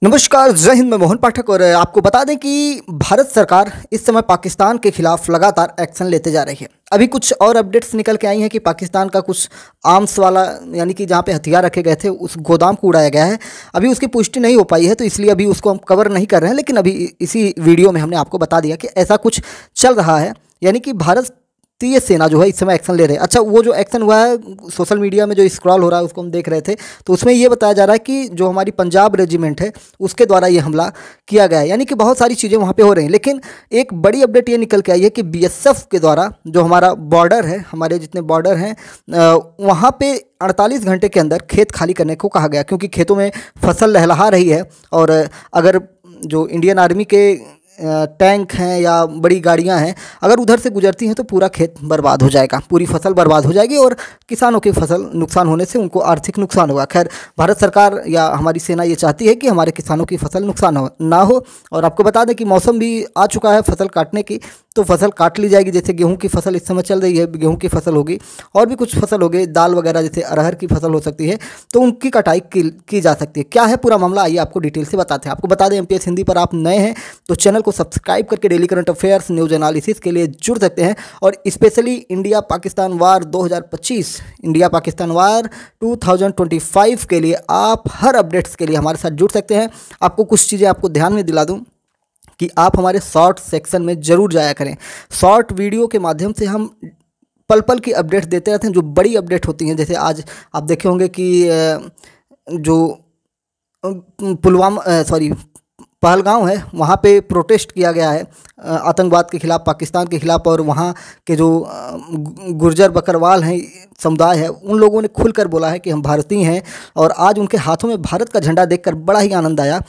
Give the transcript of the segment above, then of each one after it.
नमस्कार, जय हिंद। मैं मोहन पाठक और आपको बता दें कि भारत सरकार इस समय पाकिस्तान के खिलाफ लगातार एक्शन लेते जा रही है। अभी कुछ और अपडेट्स निकल के आई हैं कि पाकिस्तान का कुछ आर्म्स वाला यानी कि जहां पे हथियार रखे गए थे उस गोदाम को उड़ाया गया है। अभी उसकी पुष्टि नहीं हो पाई है, तो इसलिए अभी उसको हम कवर नहीं कर रहे हैं, लेकिन अभी इसी वीडियो में हमने आपको बता दिया कि ऐसा कुछ चल रहा है। यानी कि भारतीय सेना जो है इस समय एक्शन ले रहे हैं। अच्छा, वो जो एक्शन हुआ है सोशल मीडिया में जो स्क्रॉल हो रहा है उसको हम देख रहे थे, तो उसमें ये बताया जा रहा है कि जो हमारी पंजाब रेजिमेंट है उसके द्वारा ये हमला किया गया है। यानी कि बहुत सारी चीज़ें वहाँ पे हो रही हैं, लेकिन एक बड़ी अपडेट ये निकल के आई है कि बीएसएफ के द्वारा जो हमारा बॉर्डर है, हमारे जितने बॉर्डर हैं वहाँ पे 48 घंटे के अंदर खेत खाली करने को कहा गया, क्योंकि खेतों में फसल लहलहा रही है। और अगर जो इंडियन आर्मी के टैंक हैं या बड़ी गाड़ियां हैं, अगर उधर से गुजरती हैं तो पूरा खेत बर्बाद हो जाएगा, पूरी फसल बर्बाद हो जाएगी और किसानों की फसल नुकसान होने से उनको आर्थिक नुकसान होगा। खैर, भारत सरकार या हमारी सेना ये चाहती है कि हमारे किसानों की फसल नुकसान ना हो। और आपको बता दें कि मौसम भी आ चुका है फसल काटने की, तो फसल काट ली जाएगी। जैसे गेहूँ की फसल इस समय चल रही है, गेहूँ की फसल होगी, और भी कुछ फसल होगी, दाल वगैरह जैसे अरहर की फसल हो सकती है, तो उनकी कटाई की जा सकती है। क्या है पूरा मामला, आइए आपको डिटेल से बताते हैं। आपको बता दें, एमपीएस हिंदी पर आप नए हैं तो चैनल को सब्सक्राइब करके daily current affairs news analysis के लिए जुड़ सकते हैं। और स्पेशली इंडिया पाकिस्तान वार 2025, इंडिया पाकिस्तान वार 2025 के लिए आप हर अपडेट्स के लिए हमारे साथ जुड़ सकते हैं। आपको कुछ चीज़ें आपको ध्यान में दिला दूं कि आप हमारे शॉर्ट सेक्शन में ज़रूर जाया करें। शॉर्ट वीडियो के माध्यम से हम पल पल की अपडेट देते रहते हैं, जो बड़ी अपडेट होती हैं। जैसे आज आप देखे होंगे कि जो पहलगांव है, वहाँ पे प्रोटेस्ट किया गया है आतंकवाद के खिलाफ, पाकिस्तान के खिलाफ। और वहाँ के जो गुर्जर बकरवाल हैं समुदाय है, उन लोगों ने खुलकर बोला है कि हम भारतीय हैं। और आज उनके हाथों में भारत का झंडा देखकर बड़ा ही आनंद आया,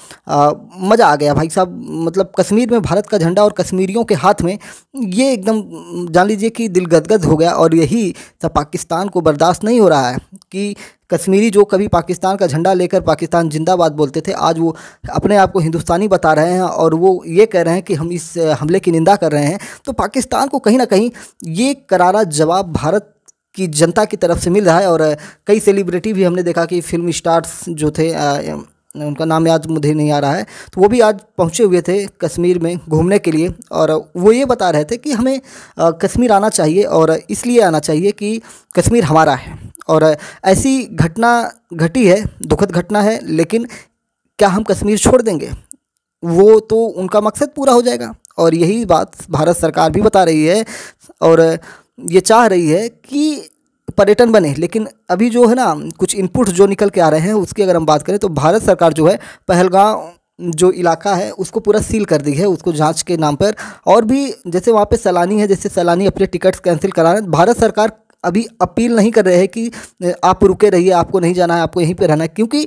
मज़ा आ गया भाई साहब। मतलब कश्मीर में भारत का झंडा और कश्मीरियों के हाथ में, ये एकदम जान लीजिए कि दिल गदगद हो गया। और यही सब पाकिस्तान को बर्दाश्त नहीं हो रहा है कि कश्मीरी जो कभी पाकिस्तान का झंडा लेकर पाकिस्तान जिंदाबाद बोलते थे, आज वो अपने आप को हिंदुस्तानी बता रहे हैं और वो ये कह रहे हैं कि हम इस हमले की निंदा कर रहे हैं। तो पाकिस्तान को कहीं ना कहीं ये करारा जवाब भारत की जनता की तरफ से मिल रहा है। और कई सेलिब्रिटी भी हमने देखा कि फिल्म स्टार्स जो थे, उनका नाम याद मुझे नहीं आ रहा है, तो वो भी आज पहुंचे हुए थे कश्मीर में घूमने के लिए। और वो ये बता रहे थे कि हमें कश्मीर आना चाहिए, और इसलिए आना चाहिए कि कश्मीर हमारा है। और ऐसी घटना घटी है, दुखद घटना है, लेकिन क्या हम कश्मीर छोड़ देंगे? वो तो उनका मकसद पूरा हो जाएगा। और यही बात भारत सरकार भी बता रही है और ये चाह रही है कि पर्यटन बने। लेकिन अभी जो है ना, कुछ इनपुट जो निकल के आ रहे हैं उसकी अगर हम बात करें तो भारत सरकार जो है पहलगाम जो इलाका है उसको पूरा सील कर दी है, उसको जांच के नाम पर। और भी जैसे वहाँ पे सैलानी है, जैसे सैलानी अपने टिकट्स कैंसिल करा रहे हैं, भारत सरकार अभी अपील नहीं कर रहे हैं कि आप रुके रहिए, आपको नहीं जाना है, आपको यहीं पे रहना है। क्योंकि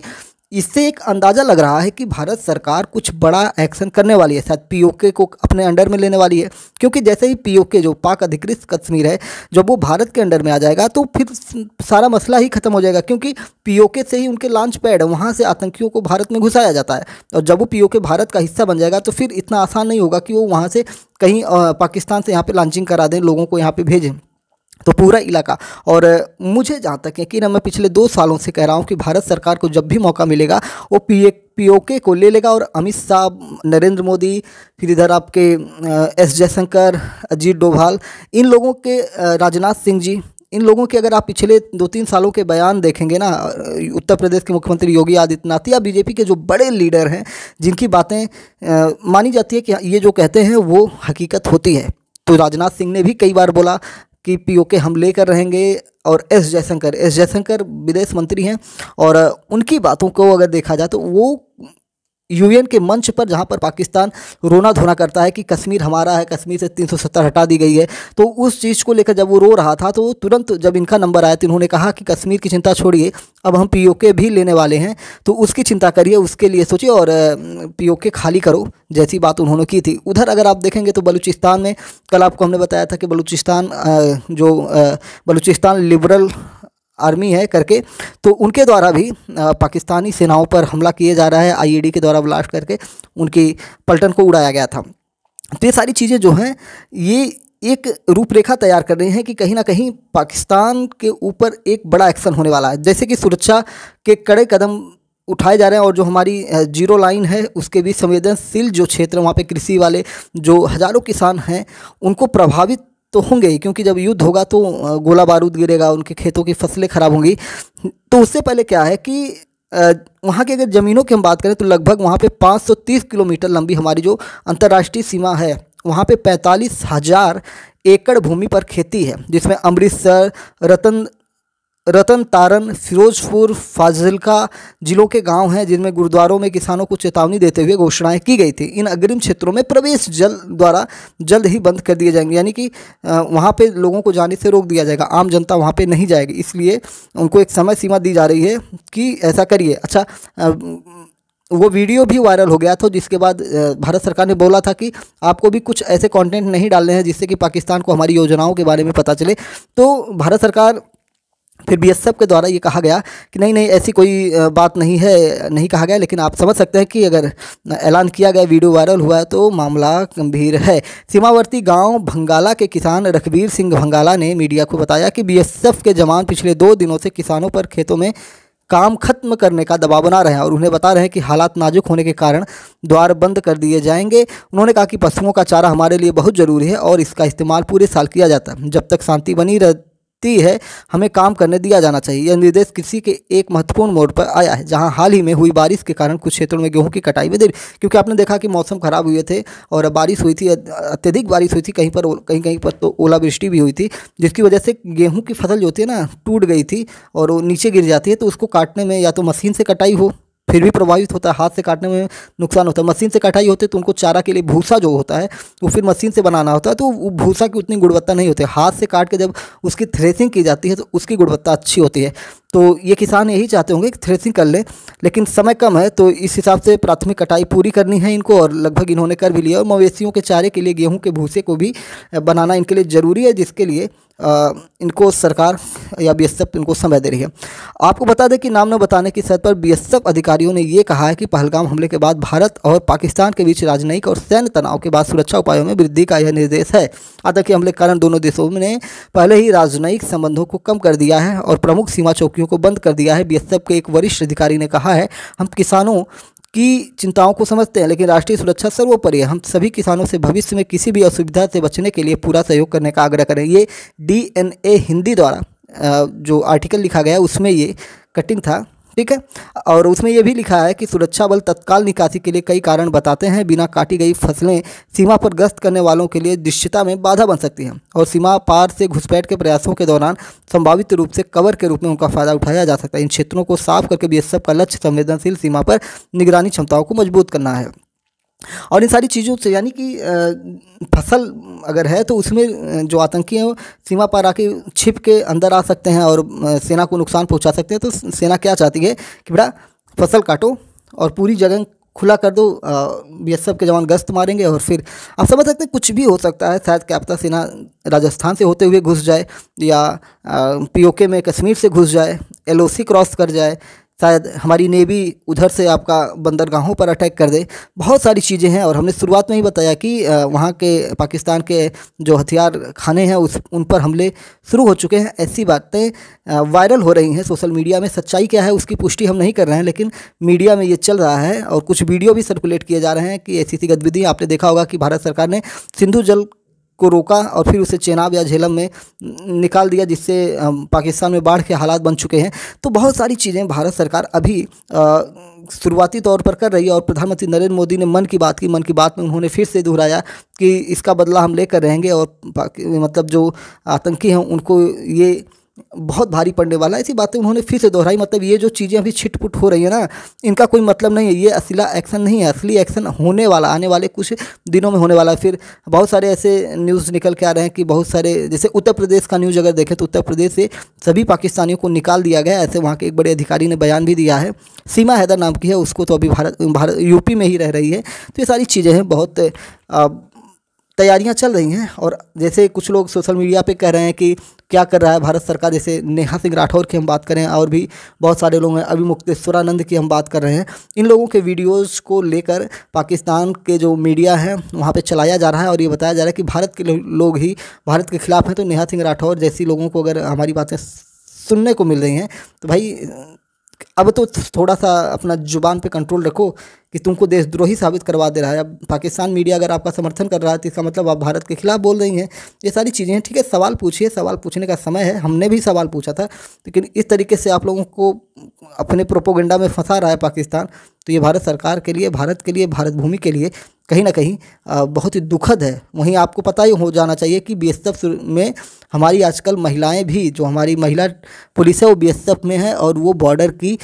इससे एक अंदाज़ा लग रहा है कि भारत सरकार कुछ बड़ा एक्शन करने वाली है, शायद पीओके को अपने अंडर में लेने वाली है। क्योंकि जैसे ही पीओके जो पाक अधिकृत कश्मीर है, जब वो भारत के अंडर में आ जाएगा तो फिर सारा मसला ही खत्म हो जाएगा। क्योंकि पीओके से ही उनके लॉन्च पैड है, वहाँ से आतंकियों को भारत में घुसाया जाता है। और जब वो पीओके भारत का हिस्सा बन जाएगा तो फिर इतना आसान नहीं होगा कि वो वहाँ से कहीं पाकिस्तान से यहाँ पर लॉन्चिंग करा दें, लोगों को यहाँ पर भेजें। तो पूरा इलाका, और मुझे जहाँ तक यकीन है, मैं पिछले 2 सालों से कह रहा हूँ कि भारत सरकार को जब भी मौका मिलेगा वो पीओके को ले लेगा। और अमित शाह, नरेंद्र मोदी, फिर इधर आपके एस जयशंकर, अजीत डोभाल, इन लोगों के, राजनाथ सिंह जी, इन लोगों के अगर आप पिछले 2-3 सालों के बयान देखेंगे ना, उत्तर प्रदेश के मुख्यमंत्री योगी आदित्यनाथ या बीजेपी के जो बड़े लीडर हैं जिनकी बातें मानी जाती है कि ये जो कहते हैं वो हकीकत होती है। तो राजनाथ सिंह ने भी कई बार बोला कि पीओके हम लेकर रहेंगे। और एस जयशंकर विदेश मंत्री हैं, और उनकी बातों को अगर देखा जाए तो वो यूएन के मंच पर, जहां पर पाकिस्तान रोना धोना करता है कि कश्मीर हमारा है, कश्मीर से 370 हटा दी गई है, तो उस चीज़ को लेकर जब वो रो रहा था तो तुरंत जब इनका नंबर आया तो इन्होंने कहा कि कश्मीर की चिंता छोड़िए, अब हम पीओके भी लेने वाले हैं, तो उसकी चिंता करिए, उसके लिए सोचिए और पीओके खाली करो, जैसी बात उन्होंने की थी। उधर अगर आप देखेंगे तो बलूचिस्तान में, कल आपको हमने बताया था कि बलूचिस्तान लिबरल आर्मी है करके, तो उनके द्वारा भी पाकिस्तानी सेनाओं पर हमला किया जा रहा है, आईईडी के द्वारा ब्लास्ट करके उनकी पलटन को उड़ाया गया था। तो ये सारी चीज़ें जो हैं ये एक रूपरेखा तैयार कर रही हैं कि कहीं ना कहीं पाकिस्तान के ऊपर एक बड़ा एक्शन होने वाला है। जैसे कि सुरक्षा के कड़े कदम उठाए जा रहे हैं और जो हमारी जीरो लाइन है उसके भी संवेदनशील जो क्षेत्र वहाँ पे कृषि वाले जो हज़ारों किसान हैं उनको प्रभावित तो होंगे ही, क्योंकि जब युद्ध होगा तो गोला बारूद गिरेगा, उनके खेतों की फसलें खराब होंगी। तो उससे पहले क्या है कि वहाँ की अगर ज़मीनों की हम बात करें तो लगभग वहाँ पे 530 किलोमीटर लंबी हमारी जो अंतर्राष्ट्रीय सीमा है वहाँ पे 45,000 एकड़ भूमि पर खेती है, जिसमें अमृतसर, रतन तारन, फिरोजपुर, फाजिल्का जिलों के गांव हैं, जिनमें गुरुद्वारों में किसानों को चेतावनी देते हुए घोषणाएं की गई थी। इन अग्रिम क्षेत्रों में प्रवेश जल्द ही बंद कर दिए जाएंगे, यानी कि वहां पे लोगों को जाने से रोक दिया जाएगा, आम जनता वहां पे नहीं जाएगी। इसलिए उनको एक समय सीमा दी जा रही है कि ऐसा करिए। अच्छा, वो वीडियो भी वायरल हो गया था, जिसके बाद भारत सरकार ने बोला था कि आपको भी कुछ ऐसे कंटेंट नहीं डालने हैं जिससे कि पाकिस्तान को हमारी योजनाओं के बारे में पता चले। तो भारत सरकार फिर बीएसएफ के द्वारा ये कहा गया कि नहीं नहीं ऐसी कोई बात नहीं है, नहीं कहा गया, लेकिन आप समझ सकते हैं कि अगर ऐलान किया गया, वीडियो वायरल हुआ है तो मामला गंभीर है। सीमावर्ती गांव भंगाला के किसान रघबीर सिंह भंगाला ने मीडिया को बताया कि बीएसएफ के जवान पिछले 2 दिनों से किसानों पर खेतों में काम खत्म करने का दबाव बना रहे हैं और उन्हें बता रहे हैं कि हालात नाजुक होने के कारण द्वार बंद कर दिए जाएंगे। उन्होंने कहा कि पशुओं का चारा हमारे लिए बहुत ज़रूरी है और इसका इस्तेमाल पूरे साल किया जाता है। जब तक शांति बनी रहती है हमें काम करने दिया जाना चाहिए। यह निर्देश कृषि के एक महत्वपूर्ण मोड़ पर आया है, जहां हाल ही में हुई बारिश के कारण कुछ क्षेत्रों में गेहूं की कटाई में देरी, क्योंकि आपने देखा कि मौसम खराब हुए थे और बारिश हुई थी, अत्यधिक बारिश हुई थी, कहीं पर तो ओलावृष्टि भी हुई थी, जिसकी वजह से गेहूं की फसल जो होती है ना टूट गई थी और वो नीचे गिर जाती है। तो उसको काटने में या तो मशीन से कटाई हो फिर भी प्रभावित होता है, हाथ से काटने में नुकसान होता है। मशीन से कटाई होती है तो उनको चारा के लिए भूसा जो होता है वो फिर मशीन से बनाना होता है, तो वो भूसा की उतनी गुणवत्ता नहीं होती है। हाथ से काट के जब उसकी थ्रेसिंग की जाती है तो उसकी गुणवत्ता अच्छी होती है। तो ये किसान यही चाहते होंगे कि थ्रेसिंग कर लें, लेकिन समय कम है, तो इस हिसाब से प्राथमिक कटाई पूरी करनी है इनको और लगभग इन्होंने कर भी लिया। और मवेशियों के चारे के लिए गेहूँ के भूसे को भी बनाना इनके लिए ज़रूरी है, जिसके लिए इनको सरकार या बीएसएफ इनको समय दे रही है। आपको बता दें कि नाम न बताने की शर्त पर बीएसएफ अधिकारियों ने ये कहा है कि पहलगाम हमले के बाद भारत और पाकिस्तान के बीच राजनयिक और सैन्य तनाव के बाद सुरक्षा उपायों में वृद्धि का यह निर्देश है। आतंकी हमले के कारण दोनों देशों ने पहले ही राजनयिक संबंधों को कम कर दिया है और प्रमुख सीमा चौकियों को बंद कर दिया है। बीएसएफ के एक वरिष्ठ अधिकारी ने कहा है, हम किसानों की चिंताओं को समझते हैं, लेकिन राष्ट्रीय सुरक्षा सर्वोपरि है। हम सभी किसानों से भविष्य में किसी भी असुविधा से बचने के लिए पूरा सहयोग करने का आग्रह करें। ये डीएनए हिंदी द्वारा जो आर्टिकल लिखा गया उसमें ये कटिंग था, ठीक है। और उसमें यह भी लिखा है कि सुरक्षा बल तत्काल निकासी के लिए कई कारण बताते हैं। बिना काटी गई फसलें सीमा पर गश्त करने वालों के लिए दृश्यता में बाधा बन सकती हैं और सीमा पार से घुसपैठ के प्रयासों के दौरान संभावित रूप से कवर के रूप में उनका फायदा उठाया जा सकता है। इन क्षेत्रों को साफ करके बीएसएफ का लक्ष्य संवेदनशील सीमा पर निगरानी क्षमताओं को मजबूत करना है। और इन सारी चीज़ों से, यानी कि फसल अगर है तो उसमें जो आतंकी हैं वो सीमा पार आके छिप के अंदर आ सकते हैं और सेना को नुकसान पहुंचा सकते हैं। तो सेना क्या चाहती है कि बेटा फसल काटो और पूरी जगह खुला कर दो, बीएसएफ के जवान गश्त मारेंगे और फिर आप समझ सकते हैं कुछ भी हो सकता है। शायद क्या पता सेना राजस्थान से होते हुए घुस जाए या पीओके में कश्मीर से घुस जाए, एलओसी क्रॉस कर जाए, शायद हमारी नेवी उधर से आपका बंदरगाहों पर अटैक कर दे। बहुत सारी चीज़ें हैं और हमने शुरुआत में ही बताया कि वहाँ के पाकिस्तान के जो हथियार खाने हैं उन पर हमले शुरू हो चुके हैं। ऐसी बातें वायरल हो रही हैं सोशल मीडिया में। सच्चाई क्या है उसकी पुष्टि हम नहीं कर रहे हैं, लेकिन मीडिया में ये चल रहा है और कुछ वीडियो भी सर्कुलेट किए जा रहे हैं कि ऐसी गतिविधि। आपने देखा होगा कि भारत सरकार ने सिंधु जल को रोका और फिर उसे चेनाब या झेलम में निकाल दिया, जिससे पाकिस्तान में बाढ़ के हालात बन चुके हैं। तो बहुत सारी चीज़ें भारत सरकार अभी शुरुआती तौर पर कर रही है और प्रधानमंत्री नरेंद्र मोदी ने मन की बात की। मन की बात में उन्होंने फिर से दोहराया कि इसका बदला हम लेकर रहेंगे और मतलब जो आतंकी हैं उनको ये बहुत भारी पड़ने वाला है। ऐसी बातें उन्होंने फिर से दोहराई। मतलब ये जो चीज़ें अभी छिटपुट हो रही है ना, इनका कोई मतलब नहीं है। ये असला एक्शन नहीं है, असली एक्शन होने वाला, आने वाले कुछ दिनों में होने वाला है। फिर बहुत सारे ऐसे न्यूज़ निकल के आ रहे हैं कि बहुत सारे, जैसे उत्तर प्रदेश का न्यूज़ अगर देखें तो उत्तर प्रदेश से सभी पाकिस्तानियों को निकाल दिया गया। ऐसे वहाँ के एक बड़े अधिकारी ने बयान भी दिया है। सीमा हैदर नाम की है, उसको तो अभी भारत यूपी में ही रह रही है। तो ये सारी चीज़ें हैं, बहुत तैयारियां चल रही हैं। और जैसे कुछ लोग सोशल मीडिया पे कह रहे हैं कि क्या कर रहा है भारत सरकार, जैसे नेहा सिंह राठौर की हम बात करें और भी बहुत सारे लोग हैं, अभी मुक्तेश्वरानंद की हम बात कर रहे हैं। इन लोगों के वीडियोस को लेकर पाकिस्तान के जो मीडिया है वहाँ पे चलाया जा रहा है और ये बताया जा रहा है कि भारत के लोग ही भारत के खिलाफ हैं। तो नेहा सिंह राठौर जैसी लोगों को अगर हमारी बातें सुनने को मिल रही हैं तो भाई अब तो थोड़ा सा अपना जुबान पे कंट्रोल रखो कि तुमको देशद्रोही साबित करवा दे रहा है। अब पाकिस्तान मीडिया अगर आपका समर्थन कर रहा है तो इसका मतलब आप भारत के खिलाफ बोल रही हैं। ये सारी चीज़ें हैं। ठीक है, सवाल पूछिए, सवाल पूछने का समय है। हमने भी सवाल पूछा था, लेकिन इस तरीके से आप लोगों को अपने प्रोपोगंडा में फंसा रहा है पाकिस्तान, तो ये भारत सरकार के लिए, भारत के लिए, भारत भूमि के लिए कहीं ना कहीं बहुत ही दुखद है। वहीं आपको पता ही हो जाना चाहिए कि बीएसएफ में हमारी आजकल महिलाएं भी, जो हमारी महिला पुलिस है वो बीएसएफ में है और वो बॉर्डर की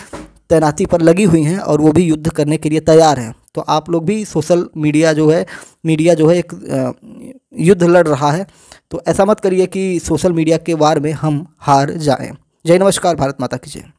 तैनाती पर लगी हुई हैं और वो भी युद्ध करने के लिए तैयार हैं। तो आप लोग भी, सोशल मीडिया जो है, एक युद्ध लड़ रहा है, तो ऐसा मत करिए कि सोशल मीडिया के वार में हम हार जाएं। जय नमस्कार, भारत माता की जय।